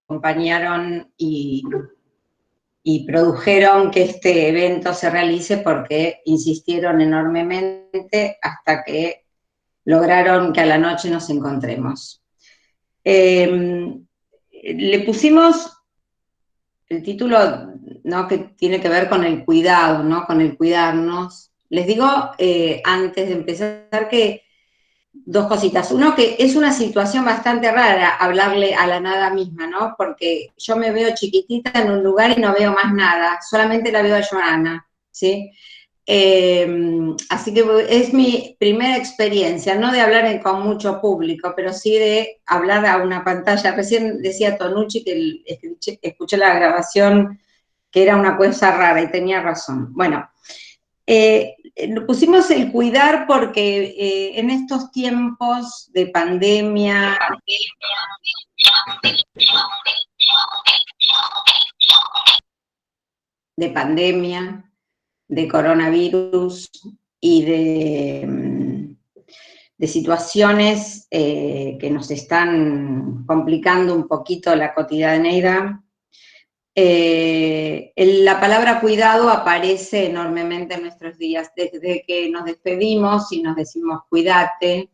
acompañaron y produjeron que este evento se realice porque insistieron enormemente hasta que lograron que a la noche nos encontremos. Le pusimos el título, ¿no?, que tiene que ver con el cuidado, ¿no?, con el cuidarnos. Les digo, antes de empezar, que dos cositas. Uno, que es una situación bastante rara hablarle a la nada misma, ¿no? Porque yo me veo chiquitita en un lugar y no veo más nada, solamente la veo a Joana, ¿sí? Así que es mi primera experiencia, no de hablar con mucho público, pero sí de hablar a una pantalla. Recién decía Tonucci que escuché la grabación, que era una cosa rara, y tenía razón. Bueno, pusimos el cuidar porque en estos tiempos de pandemia, de coronavirus y de situaciones que nos están complicando un poquito la cotidianeidad, la palabra cuidado aparece enormemente en nuestros días, desde que nos despedimos y nos decimos cuídate,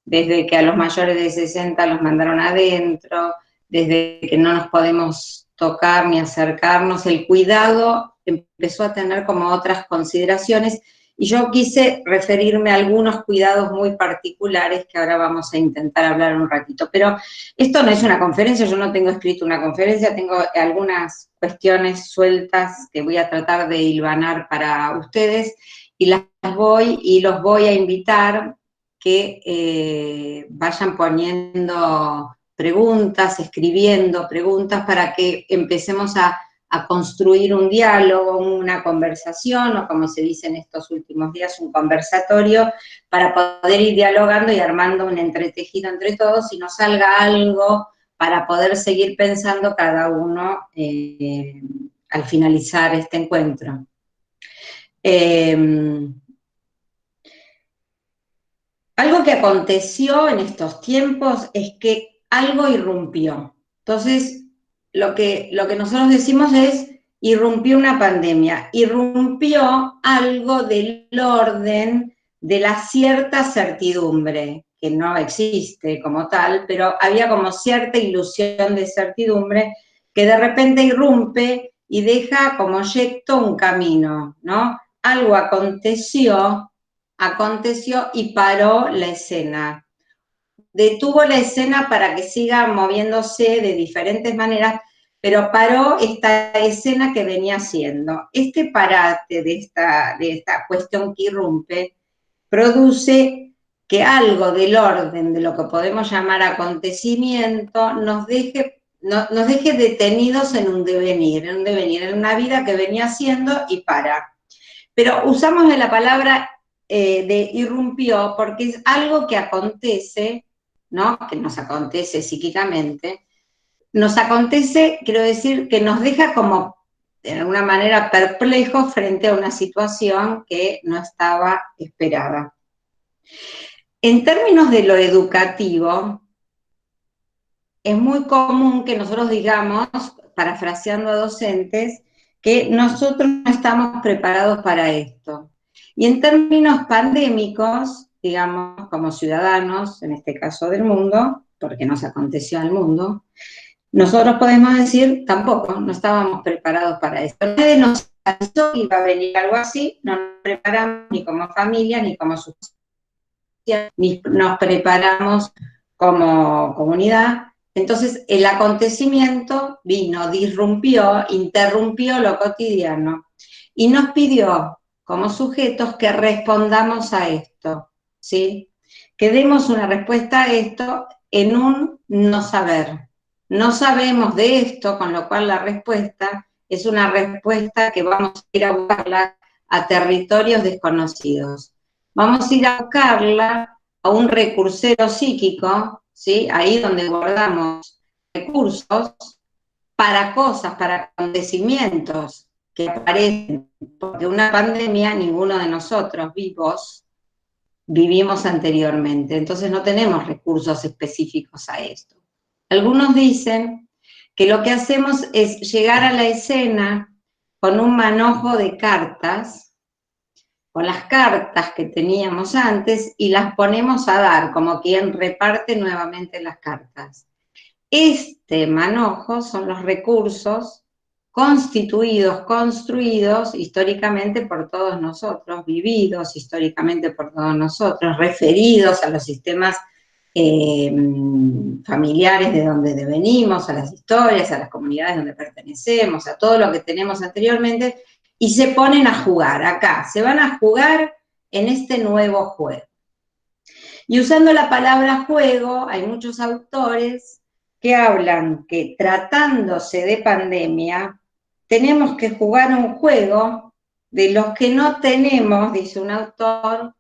desde que a los mayores de 60 los mandaron adentro, desde que no nos podemos tocar ni acercarnos, el cuidado empezó a tener como otras consideraciones, y yo quise referirme a algunos cuidados muy particulares que ahora vamos a intentar hablar un ratito. Pero esto no es una conferencia, yo no tengo escrito una conferencia, tengo algunas cuestiones sueltas que voy a tratar de hilvanar para ustedes, y los voy a invitar que vayan poniendo preguntas, escribiendo preguntas, para que empecemos a construir un diálogo, una conversación, o como se dice en estos últimos días, un conversatorio, para poder ir dialogando y armando un entretejido entre todos y nos salga algo para poder seguir pensando cada uno al finalizar este encuentro. Algo que aconteció en estos tiempos es que algo irrumpió. Entonces, lo que nosotros decimos es, irrumpió una pandemia, irrumpió algo del orden de la cierta certidumbre, que no existe como tal, pero había como cierta ilusión de certidumbre que de repente irrumpe y deja como yecto un camino, ¿no? Algo aconteció y paró la escena. Detuvo la escena para que siga moviéndose de diferentes maneras, pero paró esta escena que venía haciendo. Este parate de esta cuestión que irrumpe produce que algo del orden de lo que podemos llamar acontecimiento nos deje detenidos en un devenir, en una vida que venía haciendo y para. Pero usamos la palabra de irrumpió porque es algo que acontece, ¿no?, que nos acontece psíquicamente, nos acontece, quiero decir, que nos deja como, de alguna manera, perplejos frente a una situación que no estaba esperada. En términos de lo educativo, es muy común que nosotros digamos, parafraseando a docentes, que nosotros no estamos preparados para esto. Y en términos pandémicos, digamos, como ciudadanos, en este caso del mundo, porque nos aconteció al mundo, nosotros podemos decir, tampoco, no estábamos preparados para esto. Nadie nos avisó que iba a venir algo así, no nos preparamos ni como familia, ni como sociedad, ni nos preparamos como comunidad. Entonces, el acontecimiento vino, disrumpió, interrumpió lo cotidiano y nos pidió, como sujetos, que respondamos a esto, ¿sí? Que demos una respuesta a esto en un no saber. No sabemos de esto, con lo cual la respuesta es una respuesta que vamos a ir a buscarla a territorios desconocidos. Vamos a ir a buscarla a un recursero psíquico, ¿sí? Ahí donde guardamos recursos para cosas, para acontecimientos que aparecen, porque una pandemia ninguno de nosotros vivos vivimos anteriormente, entonces no tenemos recursos específicos a esto. Algunos dicen que lo que hacemos es llegar a la escena con un manojo de cartas, con las cartas que teníamos antes, y las ponemos a dar, como quien reparte nuevamente las cartas. Este manojo son los recursos constituidos, construidos históricamente por todos nosotros, vividos históricamente por todos nosotros, referidos a los sistemas familiares de donde venimos, a las historias, a las comunidades donde pertenecemos, a todo lo que tenemos anteriormente, y se ponen a jugar acá, se van a jugar en este nuevo juego. Y usando la palabra juego, hay muchos autores que hablan que tratándose de pandemia, tenemos que jugar un juego de los que no tenemos, dice un autor,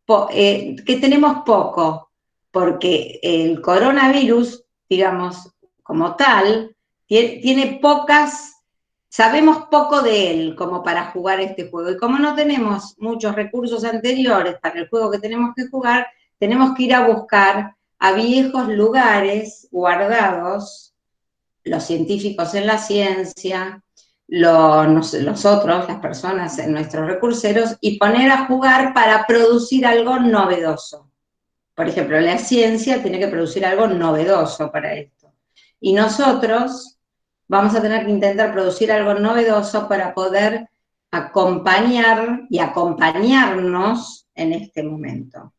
que tenemos poco, porque el coronavirus, digamos, como tal, tiene pocas, sabemos poco de él como para jugar este juego. Y como no tenemos muchos recursos anteriores para el juego que tenemos que jugar, tenemos que ir a buscar a viejos lugares guardados, los científicos en la ciencia, los otros, las personas en nuestros recurseros, y poner a jugar para producir algo novedoso. Por ejemplo, la ciencia tiene que producir algo novedoso para esto. Y nosotros vamos a tener que intentar producir algo novedoso para poder acompañar y acompañarnos en este momento.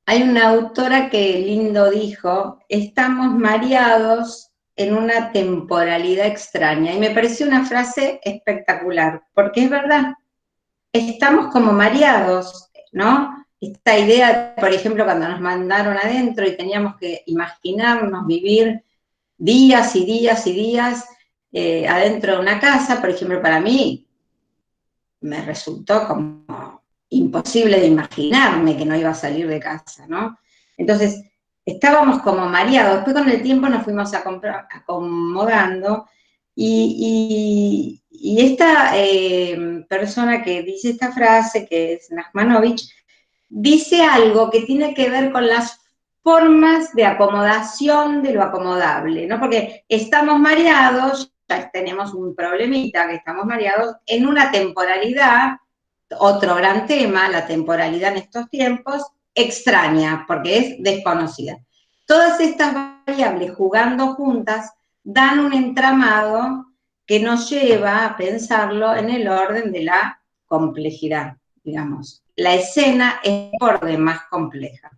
Hay una autora que lindo dijo, estamos mareados en una temporalidad extraña. Y me pareció una frase espectacular, porque es verdad, estamos como mareados, ¿no? Esta idea, por ejemplo, cuando nos mandaron adentro y teníamos que imaginarnos vivir días y días y días adentro de una casa, por ejemplo, para mí me resultó como imposible de imaginarme que no iba a salir de casa, ¿no? Entonces, estábamos como mareados. Después con el tiempo nos fuimos acomodando y esta persona que dice esta frase, que es Nachmanovitch, dice algo que tiene que ver con las formas de acomodación de lo acomodable, ¿no? Porque estamos mareados, ya tenemos un problemita, que estamos mareados en una temporalidad, otro gran tema, la temporalidad en estos tiempos, extraña, porque es desconocida. Todas estas variables jugando juntas dan un entramado que nos lleva a pensarlo en el orden de la complejidad, digamos. La escena es por orden más compleja.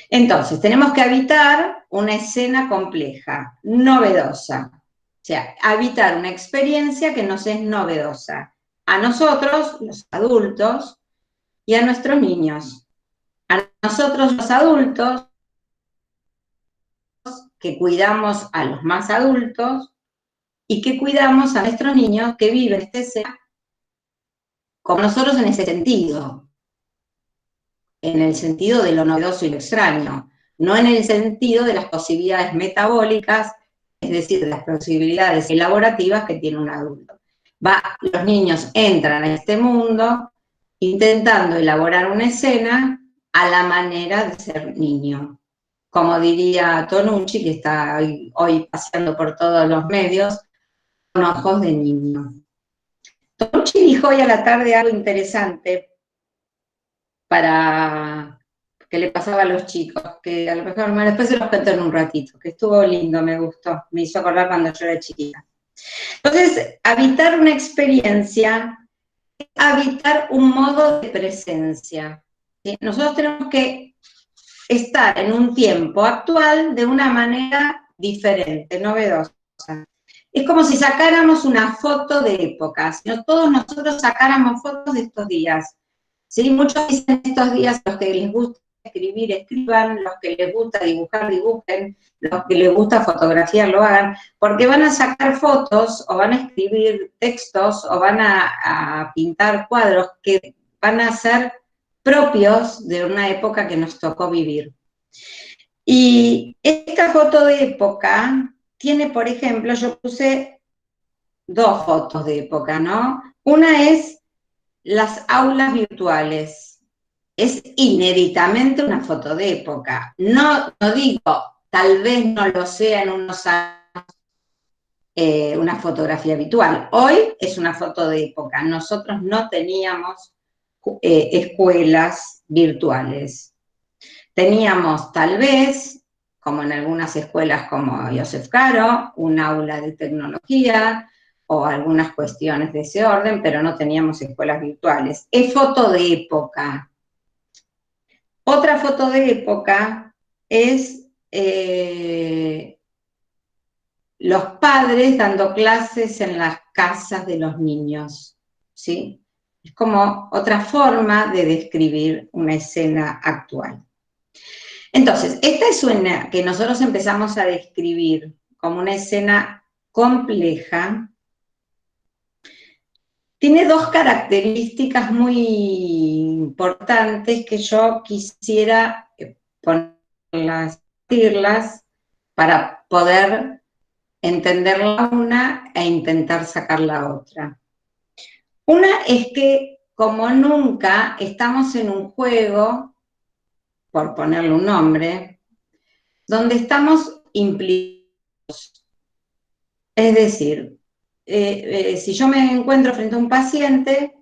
Entonces, tenemos que habitar una escena compleja, novedosa. O sea, habitar una experiencia que nos es novedosa. A nosotros, los adultos, y a nuestros niños. A nosotros, los adultos, que cuidamos a los más adultos, y que cuidamos a nuestros niños que viven esta escena como nosotros en ese sentido. En el sentido de lo novedoso y lo extraño, no en el sentido de las posibilidades metabólicas, es decir, de las posibilidades elaborativas que tiene un adulto. Los niños entran a este mundo intentando elaborar una escena a la manera de ser niño. Como diría Tonucci, que está hoy paseando por todos los medios, con ojos de niño. Tonucci dijo hoy a la tarde algo interesante para que le pasaba a los chicos, que a lo mejor después se los cuento en un ratito, que estuvo lindo, me gustó, me hizo acordar cuando yo era chiquita. Entonces, habitar una experiencia es habitar un modo de presencia. ¿Sí? Nosotros tenemos que estar en un tiempo actual de una manera diferente, novedosa. Es como si sacáramos una foto de época, si todos nosotros sacáramos fotos de estos días. ¿Sí? Muchos dicen estos días, los que les gusta escribir, escriban, los que les gusta dibujar, dibujen, los que les gusta fotografiar, lo hagan, porque van a sacar fotos o van a escribir textos o van a pintar cuadros que van a ser propios de una época que nos tocó vivir. Y esta foto de época tiene, por ejemplo, yo puse dos fotos de época, ¿no? Una es las aulas virtuales. Es inéditamente una foto de época. No digo tal vez no lo sea en unos años una fotografía habitual. Hoy es una foto de época. Nosotros no teníamos escuelas virtuales. Teníamos tal vez, como en algunas escuelas como Joseph Caro, un aula de tecnología o algunas cuestiones de ese orden, pero no teníamos escuelas virtuales. Es foto de época. Otra foto de época es los padres dando clases en las casas de los niños, ¿sí? Es como otra forma de describir una escena actual. Entonces, esta escena que nosotros empezamos a describir como una escena compleja, tiene dos características muy importantes que yo quisiera ponerlas para poder entender la una e intentar sacar la otra. Una es que, como nunca, estamos en un juego, por ponerle un nombre, donde estamos implicados. Es decir, si yo me encuentro frente a un paciente,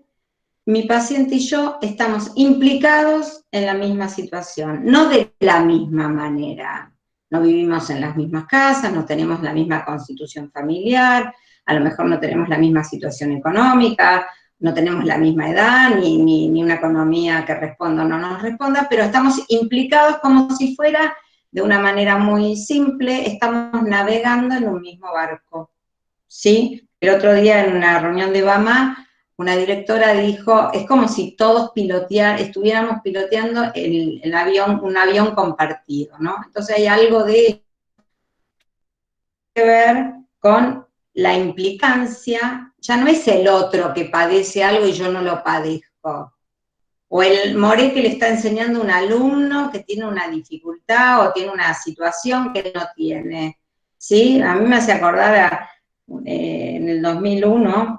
mi paciente y yo estamos implicados en la misma situación, no de la misma manera. No vivimos en las mismas casas, no tenemos la misma constitución familiar, a lo mejor no tenemos la misma situación económica, no tenemos la misma edad, ni una economía que responda o no nos responda, pero estamos implicados como si fuera, de una manera muy simple, estamos navegando en un mismo barco, ¿sí? El otro día en una reunión de BAMA, una directora dijo, es como si todos estuviéramos piloteando el avión, un avión compartido, ¿no? Entonces hay algo de que ver con la implicancia, ya no es el otro que padece algo y yo no lo padezco, o el moré que le está enseñando a un alumno que tiene una dificultad o tiene una situación que no tiene, ¿sí? A mí me hace acordar en el 2001,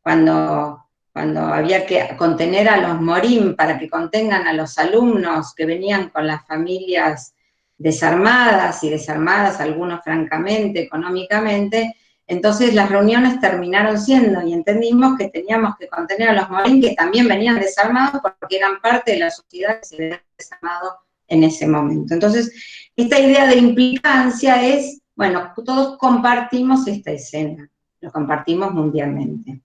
cuando había que contener a los morín para que contengan a los alumnos que venían con las familias desarmadas y desarmadas, algunos francamente, económicamente, entonces las reuniones terminaron siendo, y entendimos que teníamos que contener a los morín que también venían desarmados porque eran parte de la sociedad que se había desarmado en ese momento. Entonces, esta idea de implicancia es, bueno, todos compartimos esta escena, lo compartimos mundialmente.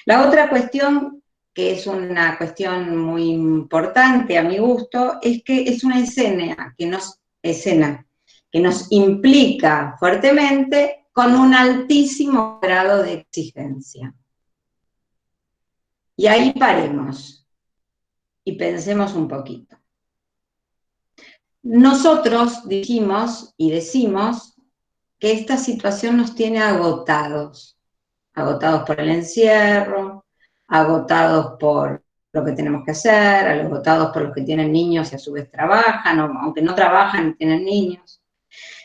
La otra cuestión, que es una cuestión muy importante a mi gusto, es que es una escena que nos implica fuertemente con un altísimo grado de exigencia. Y ahí paremos y pensemos un poquito. Nosotros dijimos y decimos que esta situación nos tiene agotados por el encierro, agotados por lo que tenemos que hacer, agotados por los que tienen niños y a su vez trabajan, o aunque no trabajan y tienen niños.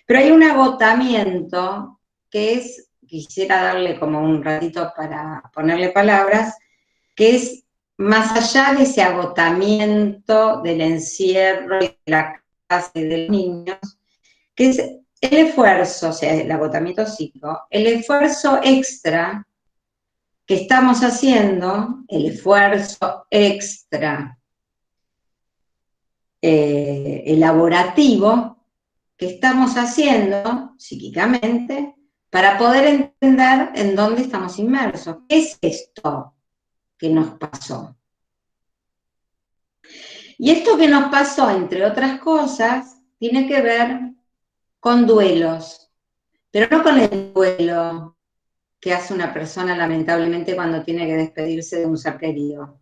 Pero hay un agotamiento que es, quisiera darle como un ratito para ponerle palabras, que es más allá de ese agotamiento del encierro y de la casa y de los niños, que es el esfuerzo, o sea, el agotamiento psíquico, el esfuerzo extra que estamos haciendo, el esfuerzo extra elaborativo que estamos haciendo psíquicamente para poder entender en dónde estamos inmersos. ¿Qué es esto que nos pasó? Y esto que nos pasó, entre otras cosas, tiene que ver con duelos, pero no con el duelo que hace una persona lamentablemente cuando tiene que despedirse de un ser querido,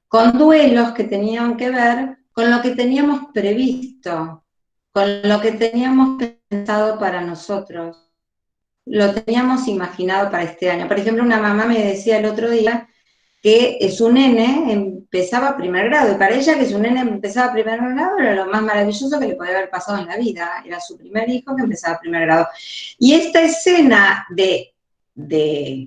con duelos que tenían que ver con lo que teníamos previsto, con lo que teníamos pensado para nosotros, lo teníamos imaginado para este año. Por ejemplo, una mamá me decía el otro día que su nene empezaba primer grado, y para ella que su nene empezaba primer grado era lo más maravilloso que le podía haber pasado en la vida, era su primer hijo que empezaba primer grado. Y esta escena de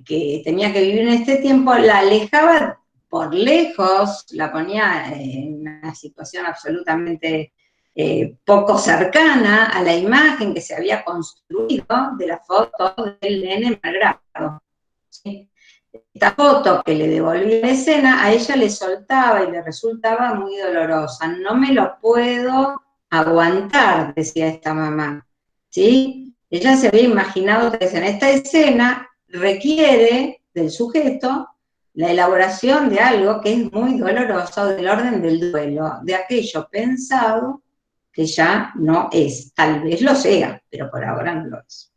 que tenía que vivir en este tiempo la alejaba por lejos, la ponía en una situación absolutamente poco cercana a la imagen que se había construido de la foto del nene malgrado. ¿Sí? Esta foto que le devolví la escena, a ella le soltaba y le resultaba muy dolorosa. No me lo puedo aguantar, decía esta mamá. ¿Sí? Ella se había imaginado que en esta escena requiere del sujeto la elaboración de algo que es muy doloroso, del orden del duelo, de aquello pensado que ya no es. Tal vez lo sea, pero por ahora no lo es.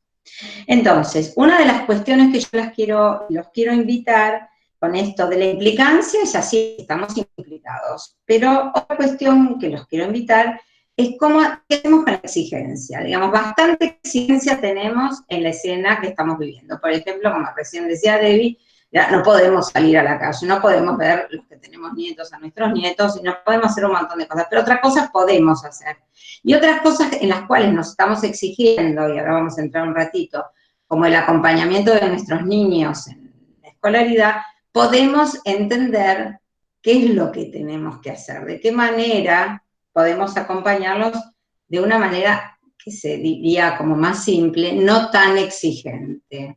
Entonces, una de las cuestiones que yo los quiero invitar con esto de la implicancia es así, estamos implicados. Pero otra cuestión que los quiero invitar es qué hacemos con la exigencia. Digamos, bastante exigencia tenemos en la escena que estamos viviendo. Por ejemplo, como recién decía Debbie, ya no podemos salir a la calle, no podemos ver los que tenemos nietos a nuestros nietos, y no podemos hacer un montón de cosas, pero otras cosas podemos hacer. Y otras cosas en las cuales nos estamos exigiendo, y ahora vamos a entrar un ratito, como el acompañamiento de nuestros niños en la escolaridad, podemos entender qué es lo que tenemos que hacer, de qué manera podemos acompañarlos de una manera que se diría como más simple, no tan exigente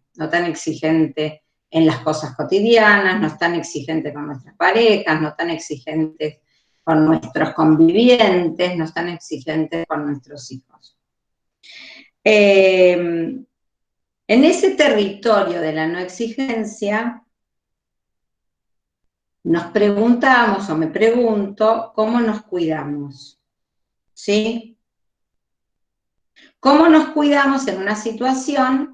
en las cosas cotidianas, no tan exigente con nuestras parejas, no tan exigentes con nuestros convivientes, no tan exigentes con nuestros hijos. En ese territorio de la no exigencia, nos preguntamos, o me pregunto, ¿cómo nos cuidamos? ¿Sí? ¿Cómo nos cuidamos en una situación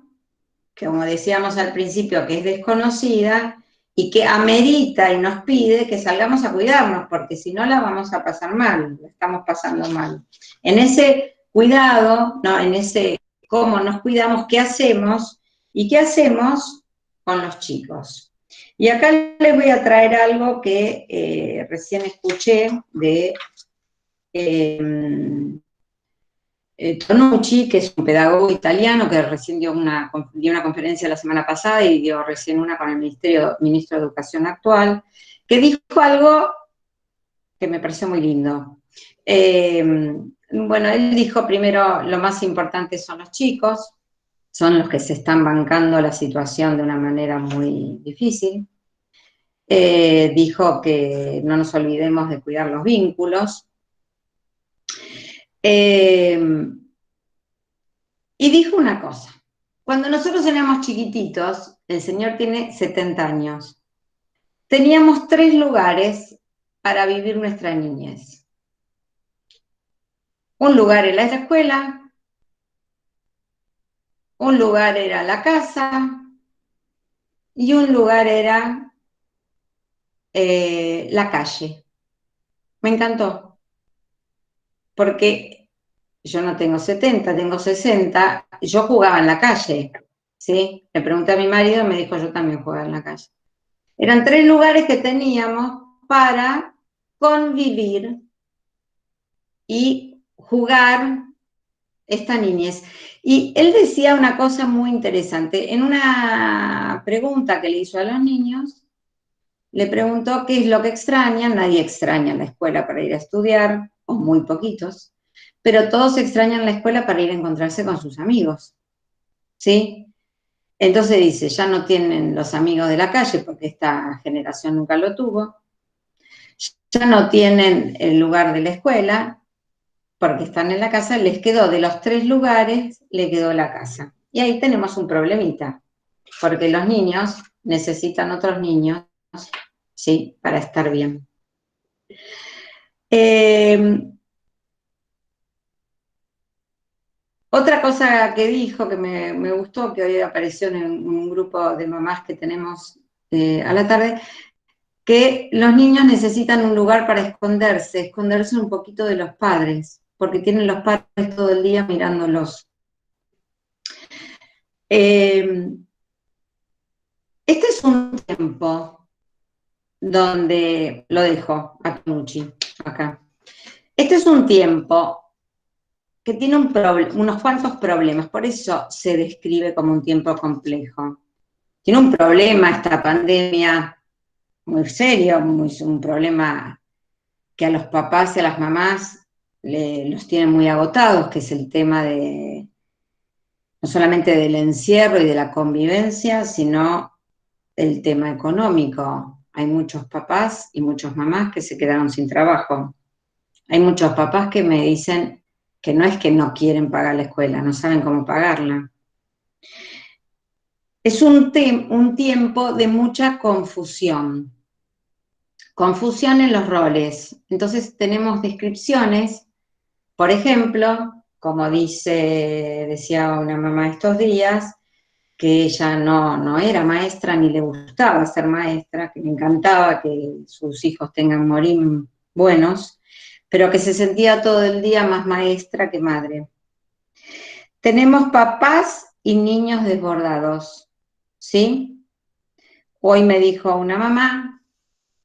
que, como decíamos al principio, que es desconocida y que amerita y nos pide que salgamos a cuidarnos, porque si no la vamos a pasar mal, la estamos pasando mal? En ese cuidado, ¿no? En ese cómo nos cuidamos, qué hacemos y qué hacemos con los chicos. Y acá les voy a traer algo que recién escuché de Tonucci, que es un pedagogo italiano que recién dio una conferencia la semana pasada y dio recién una con el ministro de Educación actual, que dijo algo que me pareció muy lindo. Bueno, él dijo primero, lo más importante son los chicos, son los que se están bancando la situación de una manera muy difícil. Dijo que no nos olvidemos de cuidar los vínculos. Y dijo una cosa, cuando nosotros éramos chiquititos, el señor tiene 70 años, teníamos 3 lugares para vivir nuestra niñez. Un lugar era la escuela, un lugar era la casa y un lugar era la calle. Me encantó, porque yo no tengo 70, tengo 60, yo jugaba en la calle, ¿sí? Le pregunté a mi marido y me dijo, yo también jugaba en la calle. Eran 3 lugares que teníamos para convivir y jugar esta niñez. Y él decía una cosa muy interesante. En una pregunta que le hizo a los niños, le preguntó qué es lo que extrañan. Nadie extraña la escuela para ir a estudiar, o muy poquitos, pero todos extrañan la escuela para ir a encontrarse con sus amigos, ¿sí? Entonces dice, ya no tienen los amigos de la calle, porque esta generación nunca lo tuvo, ya no tienen el lugar de la escuela, porque están en la casa, les quedó de los 3 lugares, le quedó la casa. Y ahí tenemos un problemita, porque los niños necesitan otros niños, ¿sí? Para estar bien. Otra cosa que dijo que me gustó, que hoy apareció en un grupo de mamás que tenemos a la tarde, que los niños necesitan un lugar para esconderse un poquito de los padres, porque tienen los padres todo el día mirándolos. Este es un tiempo donde, lo dejo a Tonucci, acá. Este es un tiempo que tiene unos cuantos problemas, por eso se describe como un tiempo complejo. Tiene un problema esta pandemia muy serio, un problema que a los papás y a las mamás los tiene muy agotados, que es el tema de, no solamente del encierro y de la convivencia, sino el tema económico. Hay muchos papás y muchas mamás que se quedaron sin trabajo. Hay muchos papás que me dicen que no es que no quieren pagar la escuela, no saben cómo pagarla. Es un tiempo de mucha confusión. Confusión en los roles. Entonces tenemos descripciones, por ejemplo, como decía una mamá estos días, que ella no era maestra ni le gustaba ser maestra, que le encantaba que sus hijos tengan morín buenos, pero que se sentía todo el día más maestra que madre. Tenemos papás y niños desbordados, ¿sí? Hoy me dijo una mamá,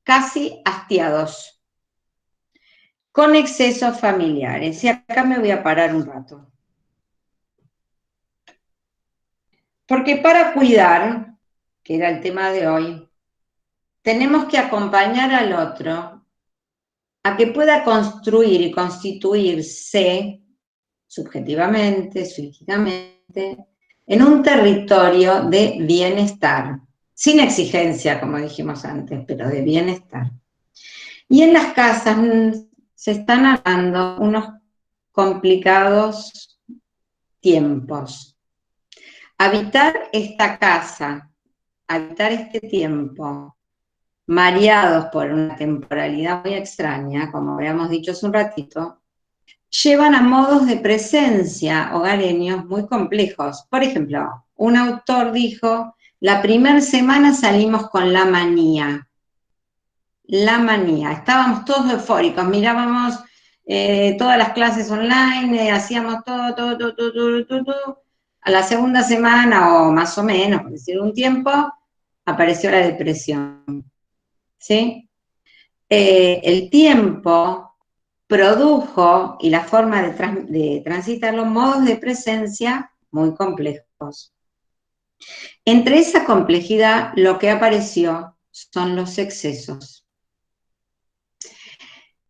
casi hastiados, con excesos familiares. Y acá me voy a parar un rato. Porque para cuidar, que era el tema de hoy, tenemos que acompañar al otro a que pueda construir y constituirse subjetivamente, psíquicamente, en un territorio de bienestar, sin exigencia, como dijimos antes, pero de bienestar. Y en las casas se están dando unos complicados tiempos. Habitar esta casa, habitar este tiempo, mareados por una temporalidad muy extraña, como habíamos dicho hace un ratito, llevan a modos de presencia hogareños muy complejos. Por ejemplo, un autor dijo, la primera semana salimos con la manía. La manía. Estábamos todos eufóricos, mirábamos todas las clases online, hacíamos todo. A la segunda semana, o más o menos, por decir un tiempo, apareció la depresión. ¿Sí? El tiempo produjo, y la forma de transitar los modos de presencia muy complejos. Entre esa complejidad, lo que apareció son los excesos.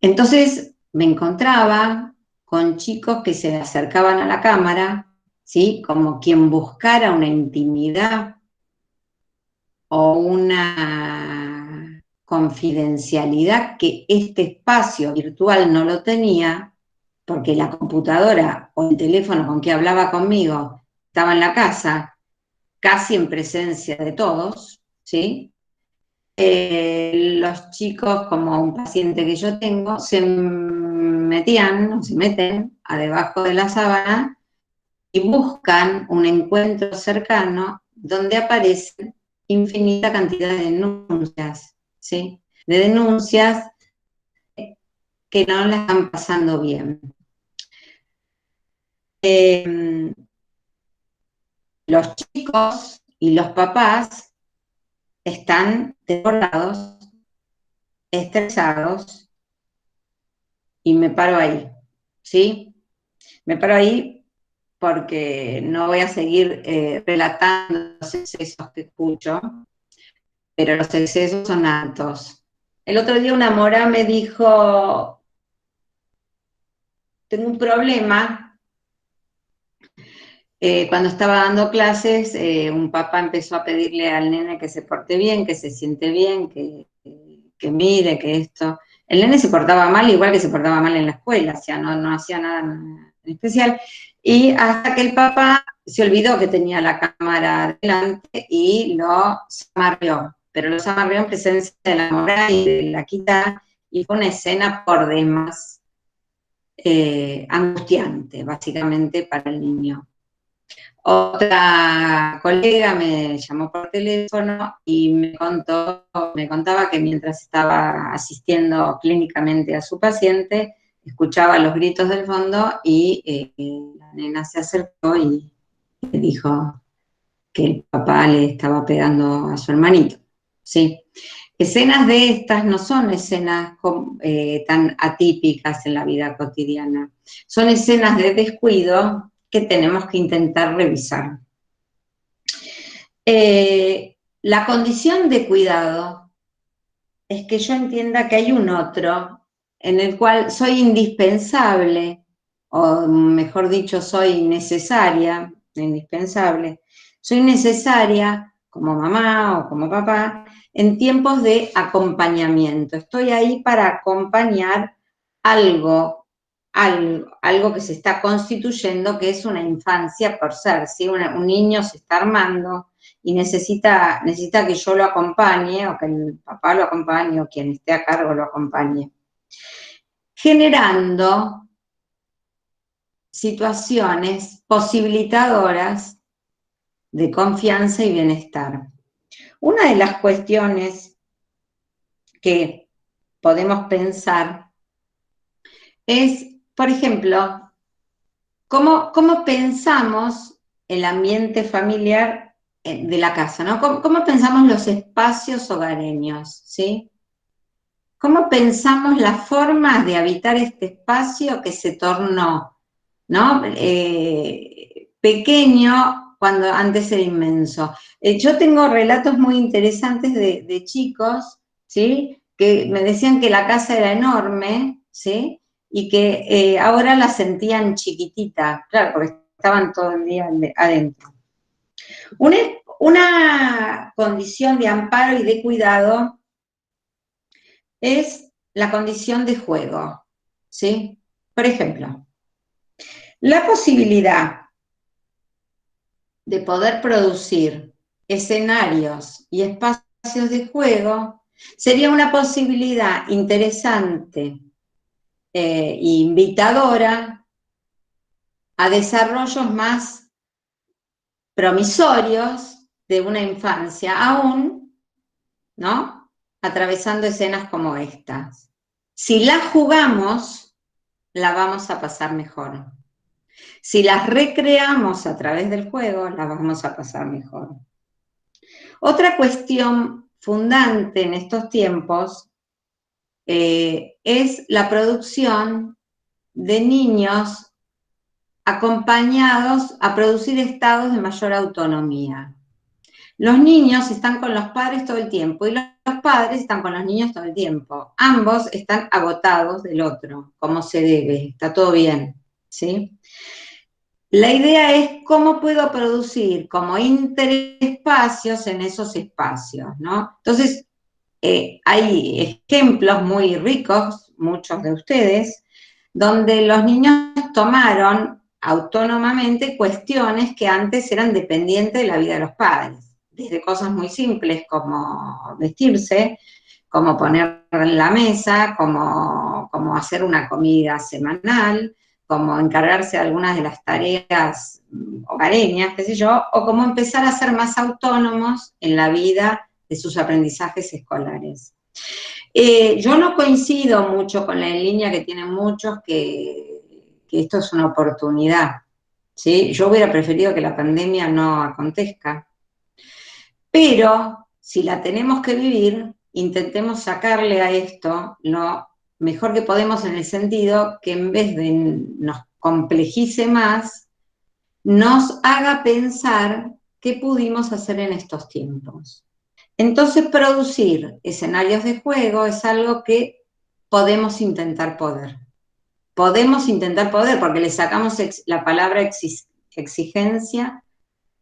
Entonces me encontraba con chicos que se acercaban a la cámara, ¿sí? Como quien buscara una intimidad o una confidencialidad que este espacio virtual no lo tenía, porque la computadora o el teléfono con que hablaba conmigo estaba en la casa, casi en presencia de todos, ¿sí? Los chicos, como un paciente que yo tengo, se metían o se meten a debajo de la sábana y buscan un encuentro cercano donde aparecen infinita cantidad de denuncias, ¿sí? De denuncias que no la están pasando bien. Los chicos y los papás están desbordados, estresados, y me paro ahí, ¿sí? Me paro ahí porque no voy a seguir relatando los excesos que escucho, pero los excesos son altos. El otro día una mora me dijo, tengo un problema. Cuando estaba dando clases, un papá empezó a pedirle al nene que se porte bien, que se siente bien, que mire, que esto. El nene se portaba mal, igual que se portaba mal en la escuela, o sea, no hacía nada en especial. Y hasta que el papá se olvidó que tenía la cámara delante y lo zamarreó. Pero lo zamarreó en presencia de la mora y de la quita, y fue una escena por demás angustiante, básicamente, para el niño. Otra colega me llamó por teléfono y me contaba que mientras estaba asistiendo clínicamente a su paciente, escuchaba los gritos del fondo y la nena se acercó y le dijo que el papá le estaba pegando a su hermanito. Sí. Escenas de estas no son escenas tan atípicas en la vida cotidiana, son escenas de descuido que tenemos que intentar revisar. La condición de cuidado es que yo entienda que hay un otro en el cual soy indispensable, o mejor dicho, soy necesaria, indispensable, soy necesaria como mamá o como papá en tiempos de acompañamiento. Estoy ahí para acompañar algo que se está constituyendo, que es una infancia por ser, ¿sí? Un niño se está armando y necesita que yo lo acompañe, o que el papá lo acompañe, o quien esté a cargo lo acompañe, generando situaciones posibilitadoras de confianza y bienestar. Una de las cuestiones que podemos pensar es, por ejemplo, cómo pensamos el ambiente familiar de la casa, ¿no? ¿Cómo pensamos los espacios hogareños, ¿sí? ¿Cómo pensamos las formas de habitar este espacio que se tornó, ¿no? Pequeño cuando antes era inmenso? Yo tengo relatos muy interesantes de chicos, ¿sí? Que me decían que la casa era enorme, ¿sí? Y que ahora la sentían chiquitita, claro, porque estaban todo el día adentro. Una condición de amparo y de cuidado es la condición de juego, ¿sí? Por ejemplo, la posibilidad de poder producir escenarios y espacios de juego sería una posibilidad interesante e invitadora a desarrollos más promisorios de una infancia aún, ¿no? Atravesando escenas como estas. Si las jugamos, la vamos a pasar mejor. Si las recreamos a través del juego, las vamos a pasar mejor. Otra cuestión fundante en estos tiempos es la producción de niños acompañados a producir estados de mayor autonomía. Los niños están con los padres todo el tiempo y los padres están con los niños todo el tiempo. Ambos están agotados del otro, como se debe, está todo bien, ¿sí? La idea es cómo puedo producir como interespacios en esos espacios, ¿no? Entonces, hay ejemplos muy ricos, muchos de ustedes, donde los niños tomaron autónomamente cuestiones que antes eran dependientes de la vida de los padres, desde cosas muy simples como vestirse, como poner en la mesa, como hacer una comida semanal, como encargarse de algunas de las tareas hogareñas, qué sé yo, o como empezar a ser más autónomos en la vida de sus aprendizajes escolares. Yo no coincido mucho con la línea que tienen muchos que esto es una oportunidad, ¿sí? Yo hubiera preferido que la pandemia no acontezca, pero si la tenemos que vivir, intentemos sacarle a esto lo mejor que podemos, en el sentido que en vez de nos complejice más, nos haga pensar qué pudimos hacer en estos tiempos. Entonces, producir escenarios de juego es algo que podemos intentar poder. Podemos intentar poder, porque le sacamos la palabra exigencia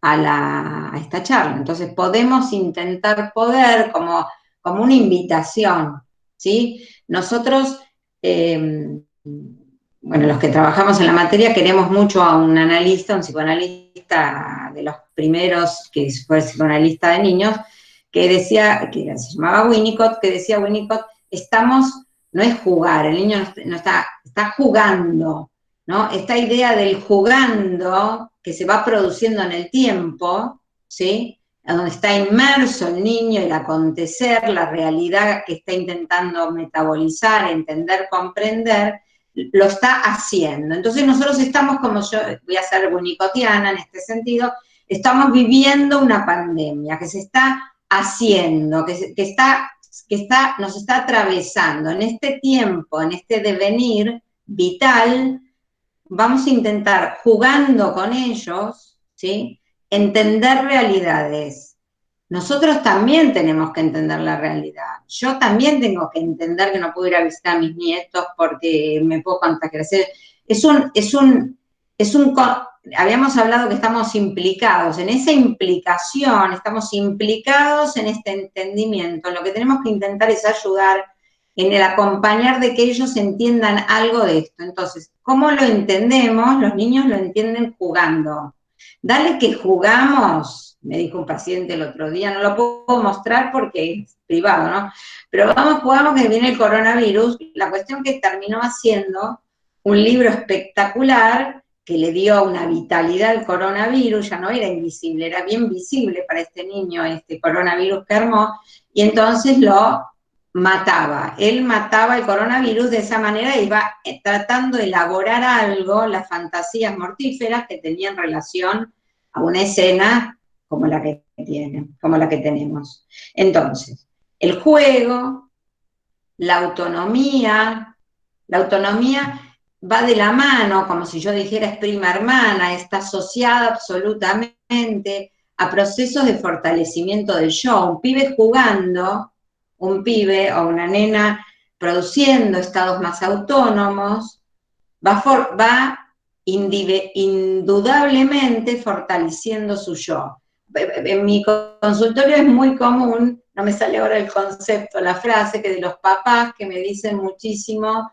a esta charla. Entonces, podemos intentar poder como una invitación, ¿sí? Nosotros, bueno, los que trabajamos en la materia, queremos mucho a un analista, un psicoanalista de los primeros, que fue psicoanalista de niños, que decía, que se llamaba Winnicott, que decía Winnicott, no es jugar, el niño no está jugando, ¿no? Esta idea del jugando que se va produciendo en el tiempo, ¿sí? Donde está inmerso el niño, el acontecer, la realidad que está intentando metabolizar, entender, comprender, lo está haciendo. Entonces nosotros estamos, como yo voy a ser winnicottiana en este sentido, estamos viviendo una pandemia que se está haciendo, nos está atravesando. En este tiempo, en este devenir vital, vamos a intentar, jugando con ellos, ¿sí? Entender realidades, nosotros también tenemos que entender la realidad. Yo también tengo que entender que no puedo ir a visitar a mis nietos porque me puedo contagiar. Habíamos hablado que estamos implicados. En esa implicación, estamos implicados en este entendimiento. Lo que tenemos que intentar es ayudar en el acompañar de que ellos entiendan algo de esto. Entonces, ¿cómo lo entendemos? Los niños lo entienden jugando. Dale que jugamos, me dijo un paciente el otro día, no lo puedo mostrar porque es privado, ¿no? Pero vamos, jugamos que viene el coronavirus, la cuestión que terminó haciendo un libro espectacular que le dio una vitalidad al coronavirus, ya no era invisible, era bien visible para este niño, este coronavirus que armó, y entonces lo mataba. Él mataba el coronavirus de esa manera, iba tratando de elaborar algo, las fantasías mortíferas que tenían relación a una escena como la que tienen, como la que tenemos. Entonces, el juego, la autonomía va de la mano, como si yo dijera es prima hermana, está asociada absolutamente a procesos de fortalecimiento del yo. Un pibe jugando, un pibe o una nena produciendo estados más autónomos, va indudablemente fortaleciendo su yo. En mi consultorio es muy común, no me sale ahora el concepto, la frase que de los papás que me dicen muchísimo,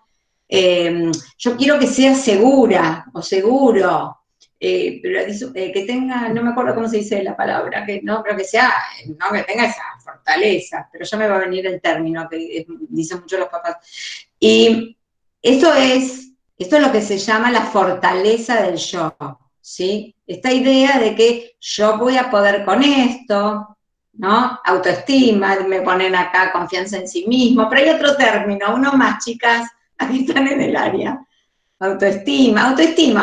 yo quiero que sea segura o seguro, pero que tenga, no me acuerdo cómo se dice la palabra, que no, pero que sea, no que tenga esa fortaleza, pero ya me va a venir el término que dicen mucho los papás. Y esto es lo que se llama la fortaleza del yo, ¿sí? Esta idea de que yo voy a poder con esto, ¿no? Autoestima, me ponen acá confianza en sí mismo, pero hay otro término, uno más, chicas, aquí están en el área. Autoestima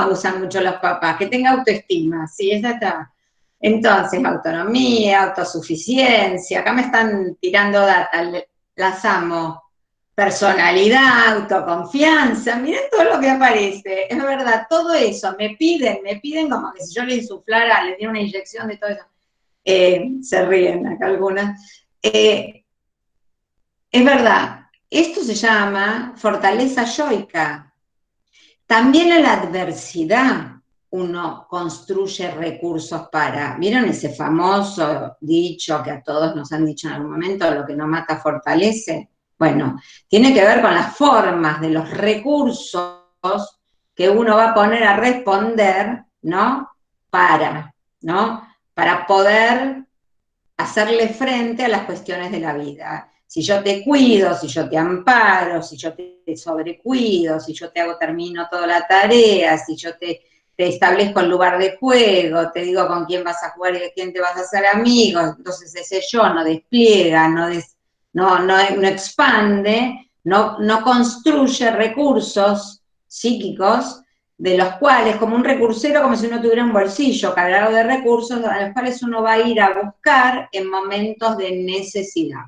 usan mucho los papás, que tenga autoestima, ¿sí? Esa está. Entonces, autonomía, autosuficiencia, acá me están tirando data, las amo. Personalidad, autoconfianza, miren todo lo que aparece, es verdad, todo eso, me piden como que si yo le insuflara, le diera una inyección de todo eso. Se ríen acá algunas. Es verdad, esto se llama fortaleza yoica. También en la adversidad uno construye recursos para, ¿vieron ese famoso dicho que a todos nos han dicho en algún momento, lo que no mata fortalece? Bueno, tiene que ver con las formas de los recursos que uno va a poner a responder, ¿no? ¿No? Para poder hacerle frente a las cuestiones de la vida. Si yo te cuido, si yo te amparo, si yo te sobrecuido, si yo te hago, termino toda la tarea, si yo te establezco el lugar de juego, te digo con quién vas a jugar y de quién te vas a hacer amigo, entonces ese yo no despliega, no expande, no construye recursos psíquicos de los cuales, como un recursero, como si uno tuviera un bolsillo cargado de recursos, a los cuales uno va a ir a buscar en momentos de necesidad.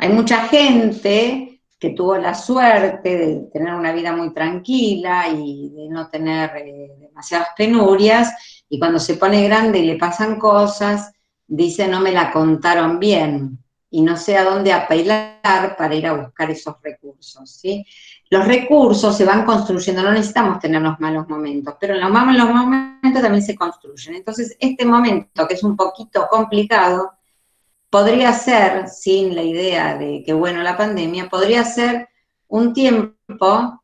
Hay mucha gente que tuvo la suerte de tener una vida muy tranquila y de no tener demasiadas penurias, y cuando se pone grande y le pasan cosas, dice, no me la contaron bien, y no sé a dónde apelar para ir a buscar esos recursos, ¿sí? Los recursos se van construyendo, no necesitamos tener los malos momentos, pero en los malos momentos también se construyen. Entonces, este momento, que es un poquito complicado, podría ser, sin la idea de que bueno la pandemia, podría ser un tiempo,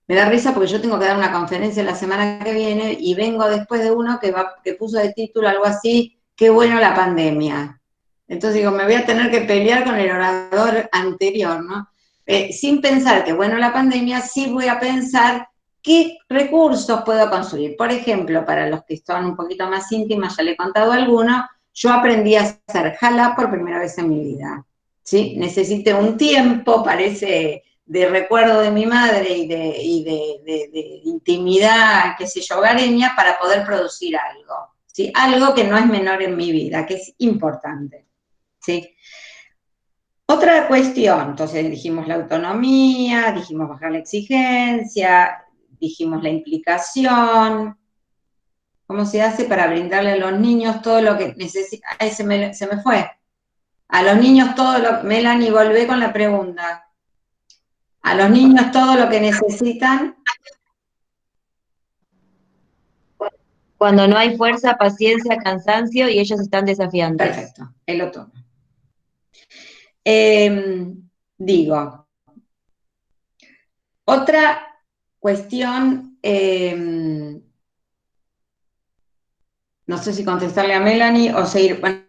me da risa porque yo tengo que dar una conferencia la semana que viene y vengo después de uno que puso de título algo así, qué bueno la pandemia. Entonces digo, me voy a tener que pelear con el orador anterior, ¿no? Sin pensar que bueno la pandemia, sí voy a pensar qué recursos puedo construir. Por ejemplo, para los que son un poquito más íntimas, ya le he contado alguno, yo aprendí a hacer jalá por primera vez en mi vida, ¿sí? Necesité un tiempo, parece, de recuerdo de mi madre de intimidad, qué sé yo, hogareña, para poder producir algo, ¿sí? Algo que no es menor en mi vida, que es importante, ¿sí? Otra cuestión, entonces dijimos la autonomía, dijimos bajar la exigencia, dijimos la implicación. ¿Cómo se hace para brindarle a los niños todo lo que necesitan? Ay, se me fue. A los niños todo lo... Melanie, volvé con la pregunta. A los niños todo lo que necesitan. Cuando no hay fuerza, paciencia, cansancio y ellos están desafiantes. Perfecto, el otoño. Digo, otra cuestión, no sé si contestarle a Melanie o seguir, bueno,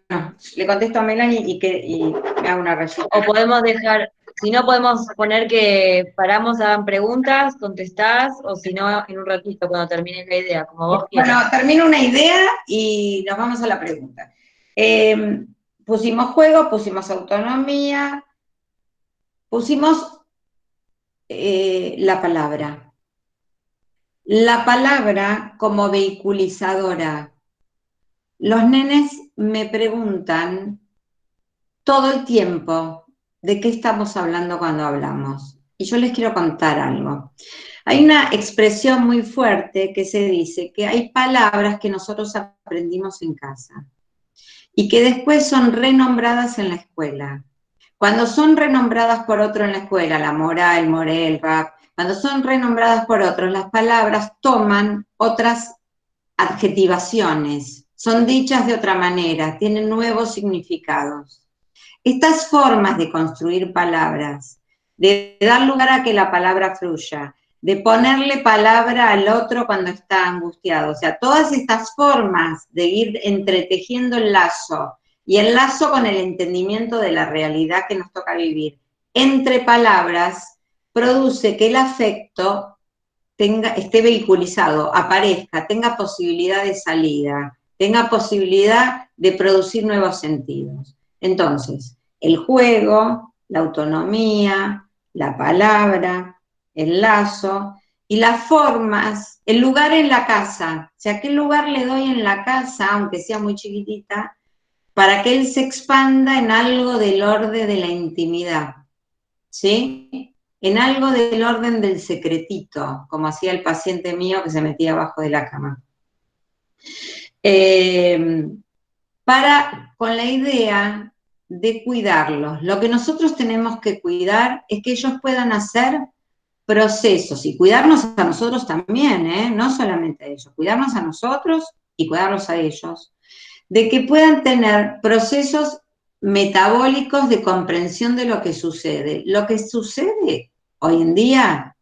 le contesto a Melanie y me hago una rayita. O podemos dejar, si no podemos poner que paramos, hagan preguntas, contestás, o si no, en un ratito, cuando termines la idea, como vos quieras. Bueno, termino una idea y nos vamos a la pregunta. Pusimos juego, pusimos autonomía, pusimos la palabra. La palabra como vehiculizadora. Los nenes me preguntan todo el tiempo de qué estamos hablando cuando hablamos. Y yo les quiero contar algo. Hay una expresión muy fuerte que se dice que hay palabras que nosotros aprendimos en casa y que después son renombradas en la escuela. Cuando son renombradas por otro en la escuela, la mora, el moré, el rap, cuando son renombradas por otros, las palabras toman otras adjetivaciones, son dichas de otra manera, tienen nuevos significados. Estas formas de construir palabras, de dar lugar a que la palabra fluya, de ponerle palabra al otro cuando está angustiado, o sea, todas estas formas de ir entretejiendo el lazo y el lazo con el entendimiento de la realidad que nos toca vivir entre palabras, produce que el afecto esté vehiculizado, aparezca, tenga posibilidad de salida, tenga posibilidad de producir nuevos sentidos. Entonces, el juego, la autonomía, la palabra, el lazo y las formas, el lugar en la casa, o sea, qué lugar le doy en la casa, aunque sea muy chiquitita, para que él se expanda en algo del orden de la intimidad, ¿sí? En algo del orden del secretito, como hacía el paciente mío que se metía abajo de la cama. Con la idea de cuidarlos. Lo que nosotros tenemos que cuidar es que ellos puedan hacer procesos y cuidarnos a nosotros también, no solamente a ellos, cuidarnos a nosotros y cuidarlos a ellos, de que puedan tener procesos metabólicos de comprensión de lo que sucede. Lo que sucede hoy en día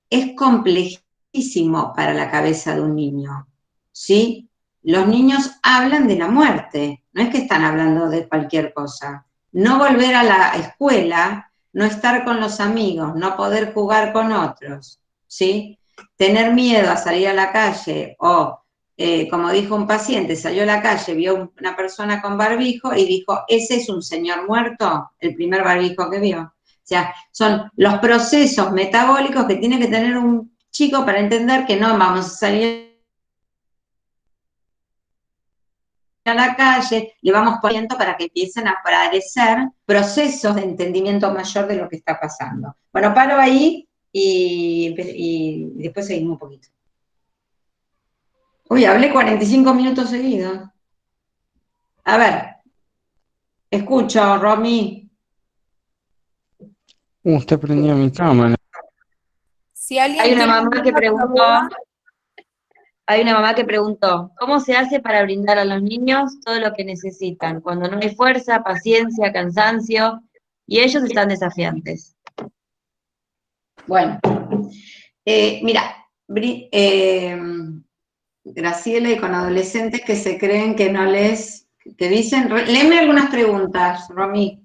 es complejísimo para la cabeza de un niño, ¿sí? Los niños hablan de la muerte, no es que están hablando de cualquier cosa. No volver a la escuela, no estar con los amigos, no poder jugar con otros, ¿sí? Tener miedo a salir a la calle o, como dijo un paciente, salió a la calle, vio una persona con barbijo y dijo, ¿ese es un señor muerto? El primer barbijo que vio. O sea, son los procesos metabólicos que tiene que tener un chico para entender que no vamos a salir a la calle, le vamos poniendo para que empiecen a aparecer procesos de entendimiento mayor de lo que está pasando. Bueno, paro ahí y después seguimos un poquito. Uy, hablé 45 minutos seguidos. A ver, escucho, Romy. Usted prendía mi cámara. Si alguien Hay una tiene mamá que alguna preguntó, duda, ¿cómo se hace para brindar a los niños todo lo que necesitan cuando no hay fuerza, paciencia, cansancio y ellos están desafiantes? Bueno, mira, Graciela y con adolescentes que se creen que no les, que dicen, léeme algunas preguntas, Romy.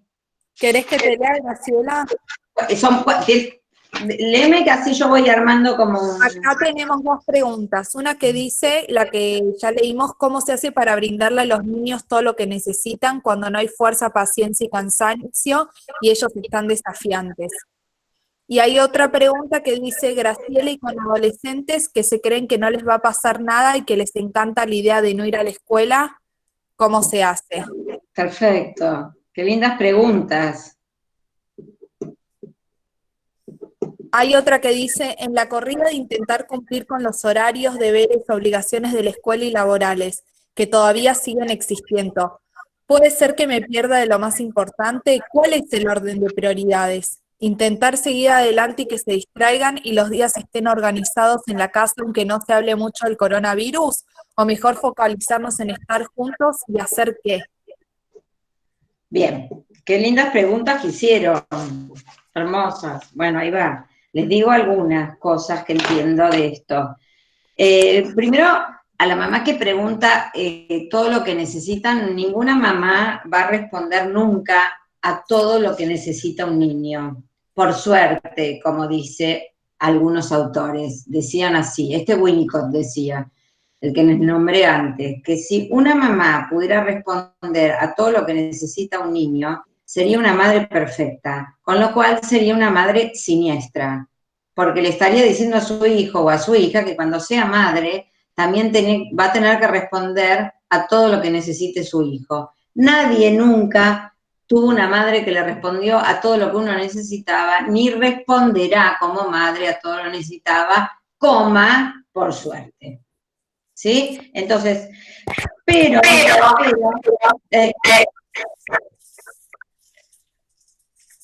¿querés que te lea, Graciela? Léeme que así yo voy armando como... Acá tenemos dos preguntas. Una que dice, la que ya leímos, ¿cómo se hace para brindarle a los niños todo lo que necesitan cuando no hay fuerza, paciencia y cansancio y ellos están desafiantes? Y hay otra pregunta que dice, Graciela, y con adolescentes que se creen que no les va a pasar nada y que les encanta la idea de no ir a la escuela, ¿cómo se hace? Perfecto, qué lindas preguntas. Hay otra que dice, en la corrida de intentar cumplir con los horarios, deberes, obligaciones de la escuela y laborales, que todavía siguen existiendo. ¿Puede ser que me pierda de lo más importante? ¿Cuál es el orden de prioridades? ¿Intentar seguir adelante y que se distraigan y los días estén organizados en la casa aunque no se hable mucho del coronavirus? ¿O mejor focalizarnos en estar juntos y hacer qué? Bien, qué lindas preguntas que hicieron, hermosas. Bueno, ahí va. Les digo algunas cosas que entiendo de esto. Primero, a la mamá que pregunta todo lo que necesitan, ninguna mamá va a responder nunca a todo lo que necesita un niño. Por suerte, como dice algunos autores, decían así, Winnicott decía, el que les nombré antes, que si una mamá pudiera responder a todo lo que necesita un niño, sería una madre perfecta, con lo cual sería una madre siniestra, porque le estaría diciendo a su hijo o a su hija que cuando sea madre también va a tener que responder a todo lo que necesite su hijo. Nadie nunca tuvo una madre que le respondió a todo lo que uno necesitaba, ni responderá como madre a todo lo que necesitaba, por suerte. ¿Sí? Entonces, pero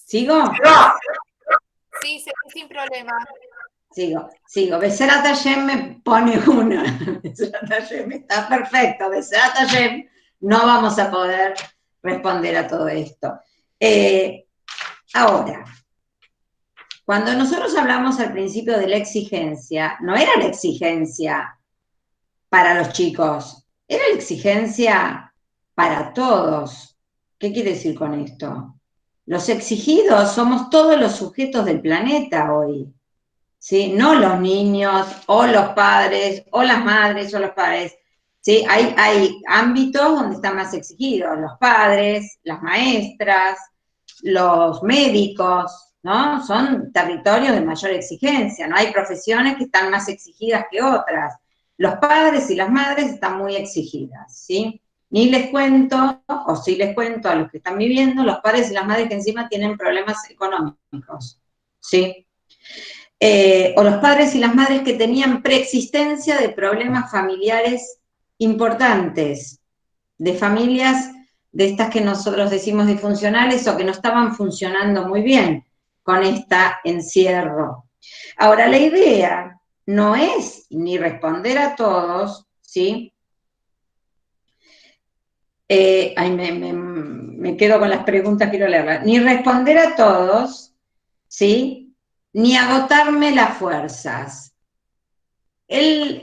¿sigo? Sí, sin problema. Sigo. Beserat Hashem me pone una. Beserat Hashem está perfecto. Beserat Hashem no vamos a poder responder a todo esto. Ahora, cuando nosotros hablamos al principio de la exigencia, no era la exigencia para los chicos, era la exigencia para todos. ¿Qué quiere decir con esto? Los exigidos somos todos los sujetos del planeta hoy, ¿sí? No los niños, o los padres, o las madres, o los padres. ¿Sí? Hay ámbitos donde están más exigidos, los padres, las maestras, los médicos, ¿no? Son territorios de mayor exigencia, ¿no? Hay profesiones que están más exigidas que otras. Los padres y las madres están muy exigidas, ¿sí? Ni les cuento, o sí les cuento a los que están viviendo, los padres y las madres que encima tienen problemas económicos, ¿sí? O los padres y las madres que tenían preexistencia de problemas familiares importantes, de familias de estas que nosotros decimos disfuncionales o que no estaban funcionando muy bien con este encierro. Ahora, la idea no es ni responder a todos, ¿sí? Me quedo con las preguntas, quiero leerlas. Ni responder a todos, ¿sí? Ni agotarme las fuerzas.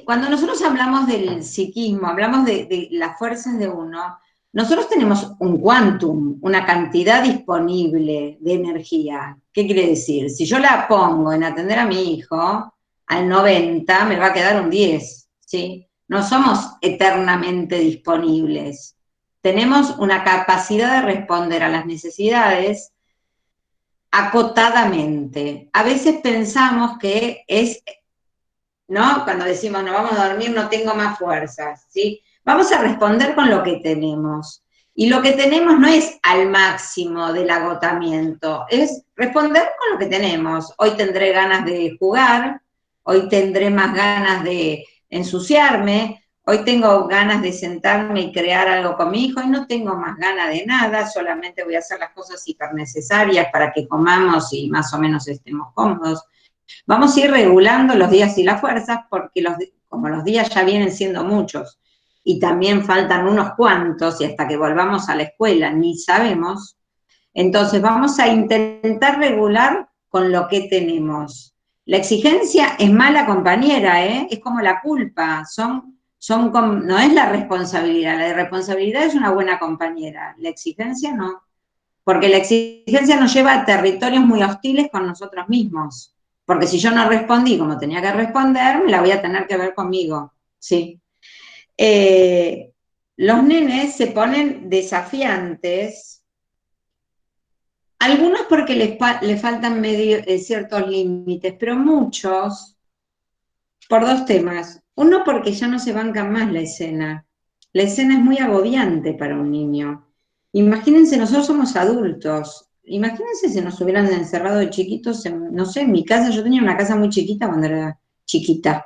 Cuando nosotros hablamos del psiquismo, hablamos de las fuerzas de uno, nosotros tenemos un quantum, una cantidad disponible de energía. ¿Qué quiere decir? Si yo la pongo en atender a mi hijo, al 90 me va a quedar un 10, ¿sí? No somos eternamente disponibles. Tenemos una capacidad de responder a las necesidades acotadamente. A veces pensamos que es, ¿no? Cuando decimos, no vamos a dormir, no tengo más fuerzas, ¿sí? Vamos a responder con lo que tenemos. Y lo que tenemos no es al máximo del agotamiento, es responder con lo que tenemos. Hoy tendré ganas de jugar, hoy tendré más ganas de ensuciarme, hoy tengo ganas de sentarme y crear algo con mi hijo, y no tengo más ganas de nada, solamente voy a hacer las cosas hipernecesarias para que comamos y más o menos estemos cómodos. Vamos a ir regulando los días y las fuerzas, porque como los días ya vienen siendo muchos, y también faltan unos cuantos, y hasta que volvamos a la escuela ni sabemos, entonces vamos a intentar regular con lo que tenemos. La exigencia es mala compañera, es como la culpa, no es la responsabilidad es una buena compañera, la exigencia no, porque la exigencia nos lleva a territorios muy hostiles con nosotros mismos, porque si yo no respondí como tenía que responder, me la voy a tener que ver conmigo, ¿sí? Los nenes se ponen desafiantes, algunos porque les faltan ciertos límites, pero muchos por dos temas. Uno, porque ya no se bancan más la escena. La escena es muy agobiante para un niño. Imagínense, nosotros somos adultos. imagínense si nos hubieran encerrado de chiquitos, no sé, en mi casa, yo tenía una casa muy chiquita cuando era chiquita,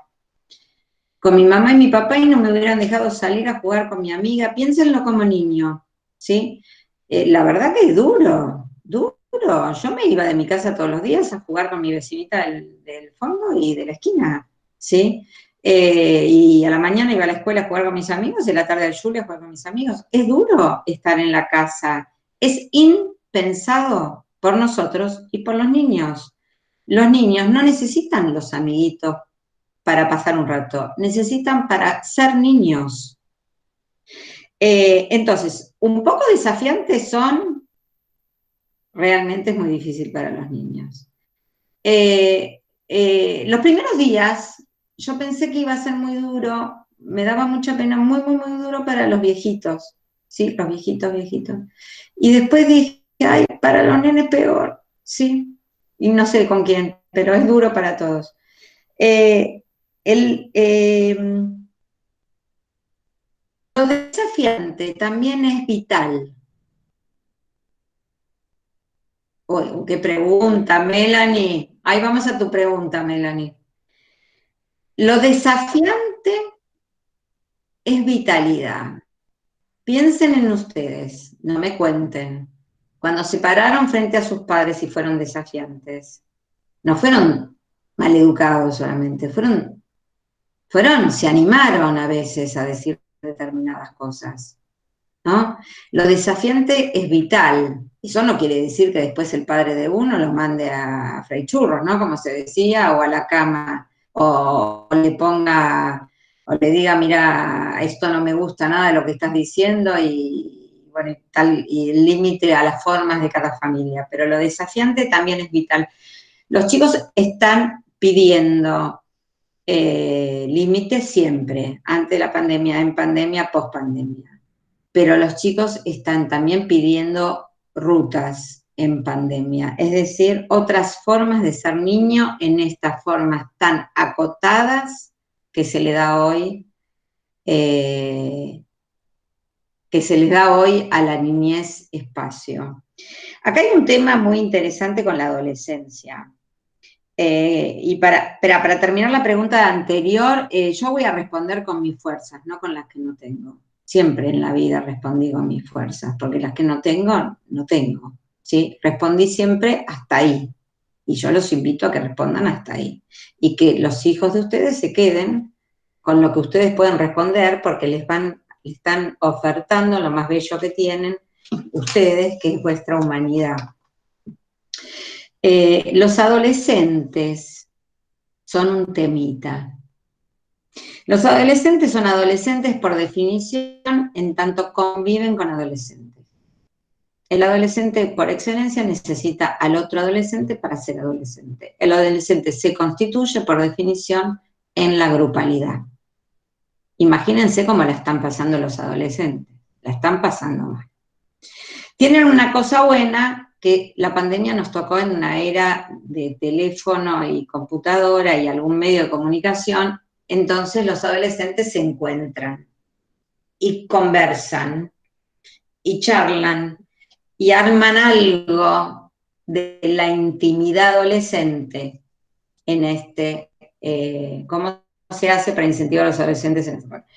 con mi mamá y mi papá y no me hubieran dejado salir a jugar con mi amiga. Piénsenlo como niño, ¿sí? La verdad que es duro, duro. Yo me iba de mi casa todos los días a jugar con mi vecinita del fondo y de la esquina, ¿sí? Y a la mañana iba a la escuela a jugar con mis amigos y a la tarde al Julia a jugar con mis amigos. Es duro estar en la casa. Es impensado por nosotros y por los niños. Los niños no necesitan los amiguitos para pasar un rato, necesitan para ser niños. Entonces, un poco desafiantes son, realmente es muy difícil para los niños. Los primeros días yo pensé que iba a ser muy duro, me daba mucha pena, muy, muy, muy duro para los viejitos, ¿sí? Los viejitos, viejitos. Y después dije, ay, para los nenes peor, ¿sí? Y no sé con quién, pero es duro para todos. Lo desafiante también es vital. Uy, qué pregunta, Melanie. Ahí vamos a tu pregunta, Melanie. Lo desafiante es vitalidad. Piensen en ustedes, no me cuenten. Cuando se pararon frente a sus padres y fueron desafiantes, no fueron maleducados solamente, se animaron a veces a decir determinadas cosas, ¿no? Lo desafiante es vital. Eso no quiere decir que después el padre de uno lo mande a freír churros, ¿no? Como se decía, o a la cama, o le ponga, o le diga, mira, esto no me gusta nada de lo que estás diciendo, y bueno, y el límite a las formas de cada familia. Pero lo desafiante también es vital. Los chicos están pidiendo límites siempre, ante la pandemia, en pandemia, post pandemia. Pero los chicos están también pidiendo rutas en pandemia, es decir, otras formas de ser niño en estas formas tan acotadas que se le da hoy, a la niñez espacio. Acá hay un tema muy interesante con la adolescencia. Y para terminar la pregunta anterior, yo voy a responder con mis fuerzas, no con las que no tengo. Siempre en la vida respondí con mis fuerzas, porque las que no tengo, no tengo, ¿sí? Respondí siempre hasta ahí, y yo los invito a que respondan hasta ahí, y que los hijos de ustedes se queden con lo que ustedes pueden responder, porque les están ofertando lo más bello que tienen ustedes, que es vuestra humanidad. Los adolescentes son un temita. Los adolescentes son adolescentes por definición, en tanto conviven con adolescentes. El adolescente por excelencia necesita al otro adolescente para ser adolescente. El adolescente se constituye por definición en la grupalidad. Imagínense cómo la están pasando los adolescentes. La están pasando mal. Tienen una cosa buena, que la pandemia nos tocó en una era de teléfono y computadora y algún medio de comunicación. Entonces los adolescentes se encuentran y conversan y charlan y arman algo de la intimidad adolescente en ¿cómo se hace para incentivar a los adolescentes en este momento?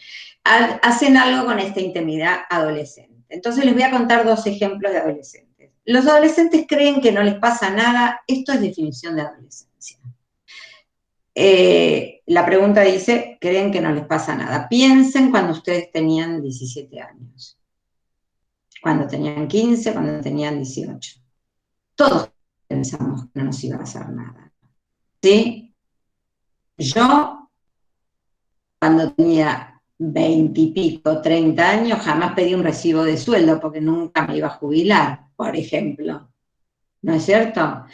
Hacen algo con esta intimidad adolescente. Entonces les voy a contar 2 ejemplos de adolescentes. Los adolescentes creen que no les pasa nada. Esto es definición de adolescencia. La pregunta dice, ¿creen que no les pasa nada? Piensen cuando ustedes tenían 17 años, cuando tenían 15, cuando tenían 18. Todos pensamos que no nos iba a pasar nada, ¿sí? Yo, cuando tenía 20 y pico, 30 años, jamás pedí un recibo de sueldo porque nunca me iba a jubilar, por ejemplo. ¿No es cierto?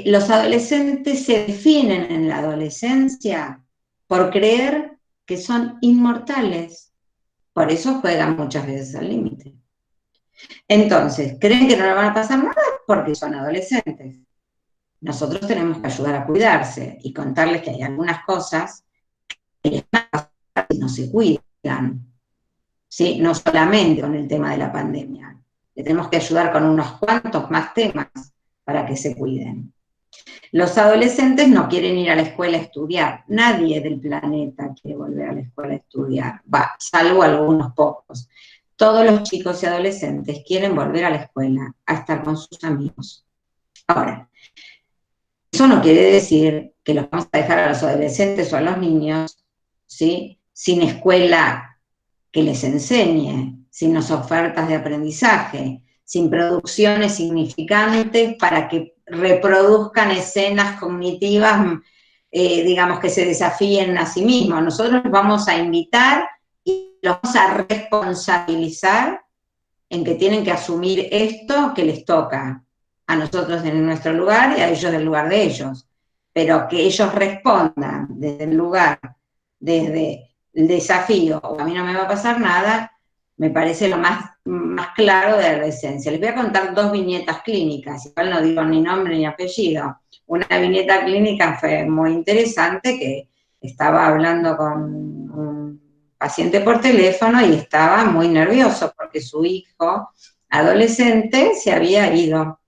Los adolescentes se definen en la adolescencia por creer que son inmortales. Por eso juegan muchas veces al límite. Entonces, creen que no le van a pasar nada porque son adolescentes. Nosotros tenemos que ayudar a cuidarse y contarles que hay algunas cosas que les van a pasar si no se cuidan. ¿Sí? No solamente con el tema de la pandemia. Le tenemos que ayudar con unos cuantos más temas para que se cuiden. Los adolescentes no quieren ir a la escuela a estudiar. Nadie del planeta quiere volver a la escuela a estudiar, salvo algunos pocos. Todos los chicos y adolescentes quieren volver a la escuela, a estar con sus amigos. Ahora, eso no quiere decir que los vamos a dejar a los adolescentes o a los niños, ¿sí?, sin escuela que les enseñe, sin las ofertas de aprendizaje, sin producciones significantes para que reproduzcan escenas cognitivas, digamos, que se desafíen a sí mismos. Nosotros los vamos a invitar y los vamos a responsabilizar en que tienen que asumir esto que les toca a nosotros en nuestro lugar y a ellos del lugar de ellos, pero que ellos respondan desde el lugar, desde el desafío, o a mí no me va a pasar nada, me parece lo más claro de la adolescencia. Les voy a contar 2 viñetas clínicas, igual no digo ni nombre ni apellido. Una viñeta clínica fue muy interesante, que estaba hablando con un paciente por teléfono y estaba muy nervioso porque su hijo adolescente se había ido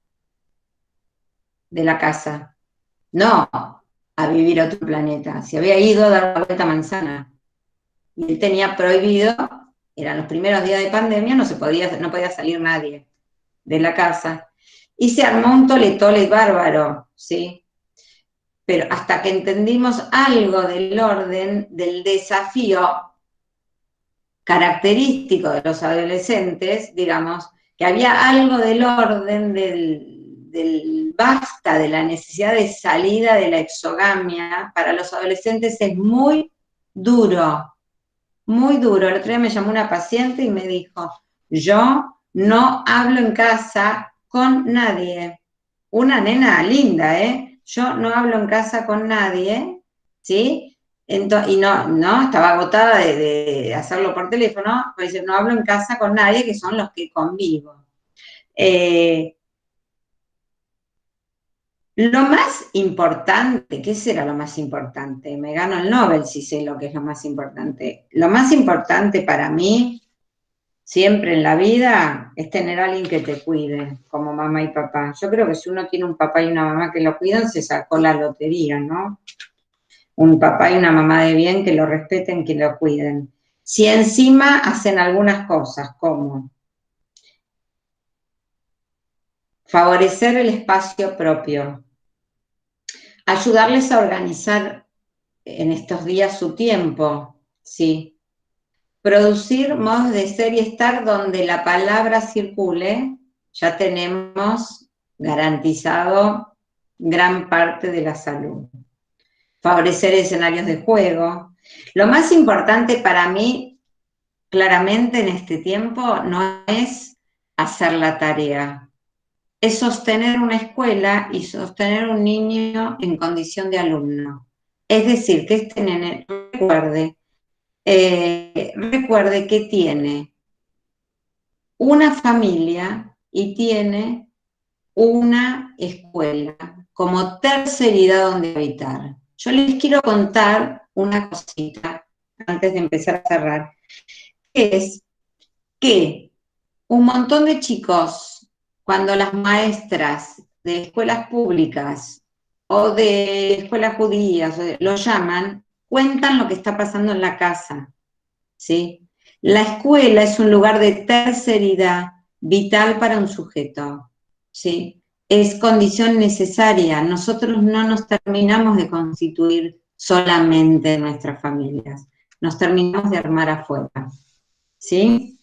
de la casa, no a vivir a otro planeta, se había ido a dar la vuelta a manzana. Y él tenía prohibido, eran los primeros días de pandemia, no podía salir nadie de la casa. Y se armó un tole bárbaro, ¿sí? Pero hasta que entendimos algo del orden, del desafío característico de los adolescentes, digamos, que había algo del orden, del basta, de la necesidad de salida de la exogamia, para los adolescentes es muy duro, muy duro. El otro día me llamó una paciente y me dijo, yo no hablo en casa con nadie. Una nena linda, yo no hablo en casa con nadie, ¿sí? Y no, estaba agotada de hacerlo por teléfono, pues dice, no hablo en casa con nadie, que son los que convivo. Lo más importante, ¿qué será lo más importante? Me gano el Nobel si sé lo que es lo más importante. Lo más importante para mí, siempre en la vida, es tener a alguien que te cuide, como mamá y papá. Yo creo que si uno tiene un papá y una mamá que lo cuidan, se sacó la lotería, ¿no? Un papá y una mamá de bien que lo respeten, que lo cuiden. Si encima hacen algunas cosas, como favorecer el espacio propio, ayudarles a organizar en estos días su tiempo, ¿sí? Producir modos de ser y estar donde la palabra circule, ya tenemos garantizado gran parte de la salud. Favorecer escenarios de juego. Lo más importante para mí, claramente en este tiempo, no es hacer la tarea, es sostener una escuela y sostener un niño en condición de alumno. Es decir, que este nene recuerde que tiene una familia y tiene una escuela como terceridad donde habitar. Yo les quiero contar una cosita antes de empezar a cerrar, que es que un montón de chicos, cuando las maestras de escuelas públicas o de escuelas judías lo llaman, cuentan lo que está pasando en la casa, ¿sí? La escuela es un lugar de terceridad vital para un sujeto, ¿sí? Es condición necesaria. Nosotros no nos terminamos de constituir solamente en nuestras familias, nos terminamos de armar afuera, ¿sí?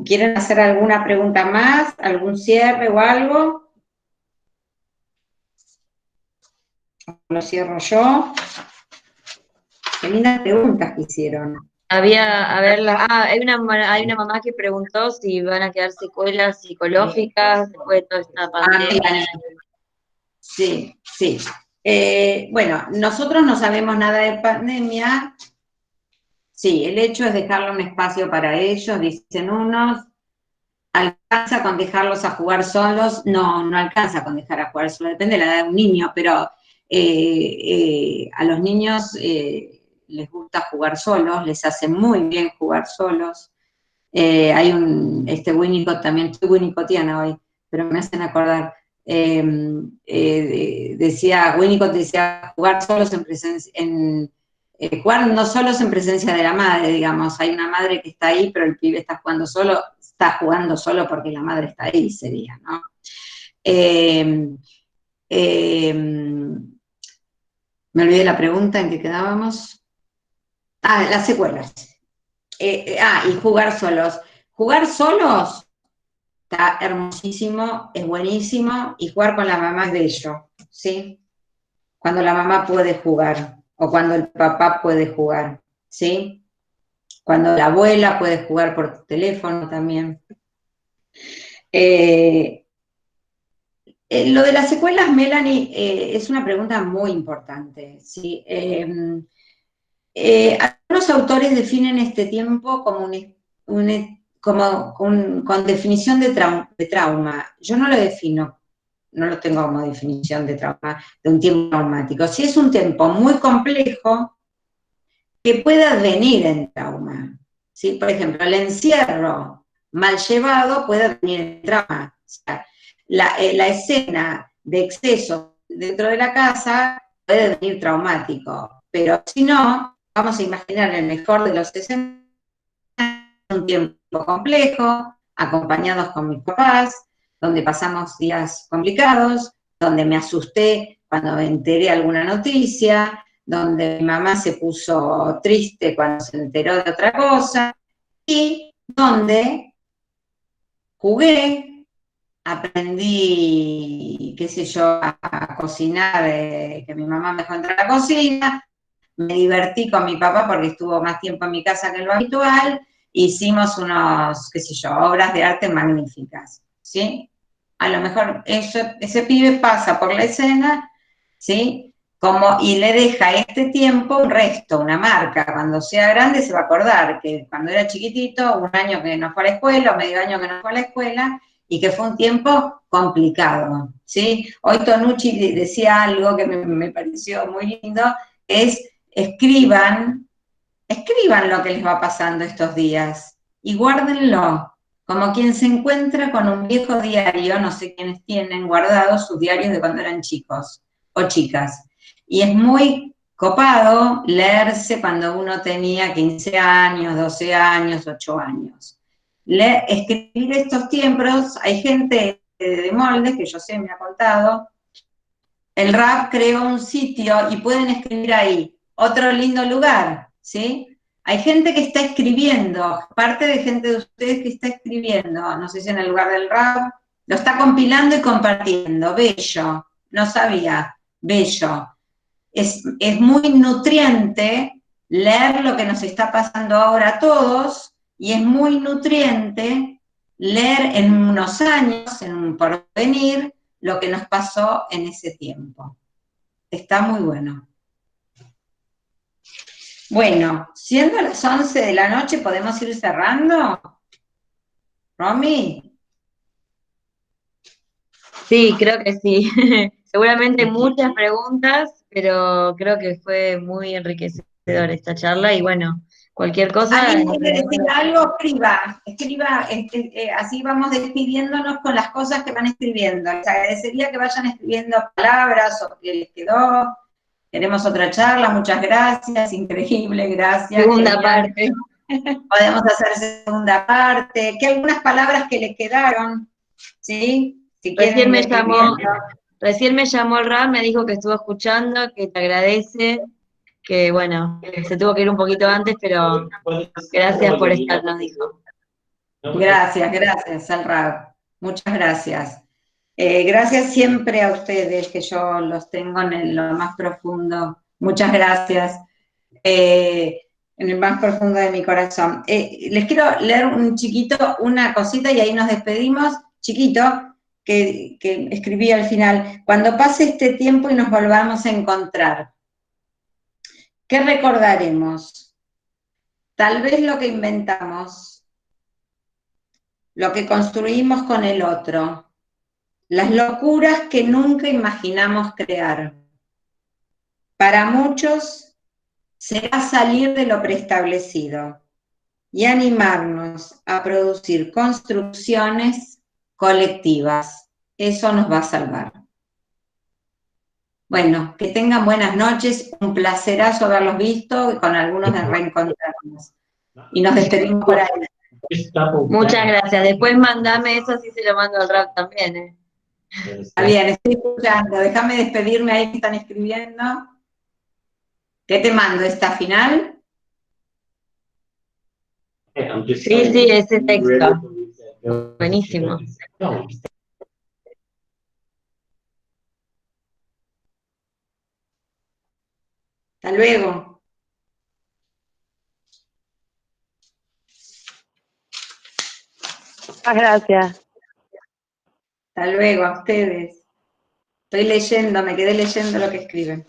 ¿Quieren hacer alguna pregunta más? ¿Algún cierre o algo? Lo cierro yo. Qué lindas preguntas que hicieron. Hay una mamá que preguntó si van a quedar secuelas psicológicas después de toda esta pandemia. Sí, sí. Bueno, nosotros no sabemos nada de pandemia. Sí, el hecho es dejarle un espacio para ellos, dicen unos. ¿Alcanza con dejarlos a jugar solos? No, no alcanza con dejar a jugar solos, depende de la edad de un niño, pero a los niños les gusta jugar solos, les hace muy bien jugar solos. Hay Winnicott también, estoy winnicottiana hoy, pero me hacen acordar. Winnicott decía, jugar solos en presencia, jugar no solos en presencia de la madre, digamos, hay una madre que está ahí, pero el pibe está jugando solo porque la madre está ahí, sería, ¿no? Me olvidé la pregunta en que quedábamos. Las secuelas. Y jugar solos. Jugar solos está hermosísimo, es buenísimo, y jugar con la mamá es bello, ¿sí? Cuando la mamá puede jugar, o cuando el papá puede jugar, ¿sí? Cuando la abuela puede jugar por teléfono también. Lo de las secuelas, Melanie, es una pregunta muy importante, ¿sí? Algunos autores definen este tiempo como con definición de trauma. Yo no lo defino, no lo tengo como definición de trauma, de un tiempo traumático. Sí es un tiempo muy complejo que puede advenir en trauma. ¿Sí? Por ejemplo, el encierro mal llevado puede advenir en trauma. O sea, la escena de exceso dentro de la casa puede venir traumático, pero si no, vamos a imaginar el mejor de los escenarios, un tiempo complejo, acompañados con mis papás, donde pasamos días complicados, donde me asusté cuando me enteré alguna noticia, donde mi mamá se puso triste cuando se enteró de otra cosa, y donde jugué, aprendí, qué sé yo, a cocinar, que mi mamá me dejó entrar a la cocina, me divertí con mi papá porque estuvo más tiempo en mi casa que lo habitual, hicimos qué sé yo, obras de arte magníficas, ¿sí? A lo mejor ese pibe pasa por la escena, ¿sí? Y le deja este tiempo un resto, una marca. Cuando sea grande se va a acordar que cuando era chiquitito, un año que no fue a la escuela, o medio año que no fue a la escuela, y que fue un tiempo complicado, ¿sí? Hoy Tonucci decía algo que me pareció muy lindo, es escriban lo que les va pasando estos días y guárdenlo, como quien se encuentra con un viejo diario, no sé quiénes tienen guardados sus diarios de cuando eran chicos o chicas. Y es muy copado leerse cuando uno tenía 15 años, 12 años, 8 años. Escribir estos tiempos, hay gente de Moldes, que yo sé, me ha contado, el RAP creó un sitio y pueden escribir ahí. Otro lindo lugar, ¿sí? Hay gente que está escribiendo, parte de gente de ustedes que está escribiendo, no sé si en el lugar del RAP, lo está compilando y compartiendo. Bello, no sabía, bello. Es muy nutriente leer lo que nos está pasando ahora a todos, y es muy nutriente leer en unos años, en un porvenir, lo que nos pasó en ese tiempo. Está muy bueno. Bueno, siendo las 11 de la noche, ¿podemos ir cerrando? ¿Romy? Sí, creo que sí. Seguramente muchas preguntas, pero creo que fue muy enriquecedora esta charla y bueno, cualquier cosa. ¿Alguien quiere decir algo? Escriba, así vamos despidiéndonos con las cosas que van escribiendo. Les agradecería que vayan escribiendo palabras o que les quedó. Queremos otra charla, muchas gracias, increíble, gracias. Segunda genial. parte. Podemos hacer segunda parte. ¿Qué algunas palabras que les quedaron? ¿Sí? Si Recién quieren me decir llamó, bien. recién me llamó el Ram, me dijo que estuvo escuchando, que te agradece, que bueno, se tuvo que ir un poquito antes, pero gracias por estar, nos dijo. Gracias, Alrab. Muchas gracias. Gracias siempre a ustedes, que yo los tengo en lo más profundo. Muchas gracias. En el más profundo de mi corazón. Les quiero leer una cosita y ahí nos despedimos. Chiquito, que escribí al final. Cuando pase este tiempo y nos volvamos a encontrar, ¿qué recordaremos? Tal vez lo que inventamos, lo que construimos con el otro, las locuras que nunca imaginamos crear. Para muchos será salir de lo preestablecido, y animarnos a producir construcciones colectivas. Eso nos va a salvar. Bueno, que tengan buenas noches, un placerazo haberlos visto y con algunos de reencontrarnos. Y nos despedimos por ahí. Muchas gracias. Después mandame eso, así se lo mando al rap también, ¿eh? Está bien, estoy escuchando. Déjame despedirme ahí que están escribiendo. ¿Qué te mando? ¿Esta final? Sí, ese texto. Buenísimo. Hasta luego. Muchas gracias. Hasta luego a ustedes. Estoy leyendo, me quedé leyendo lo que escriben.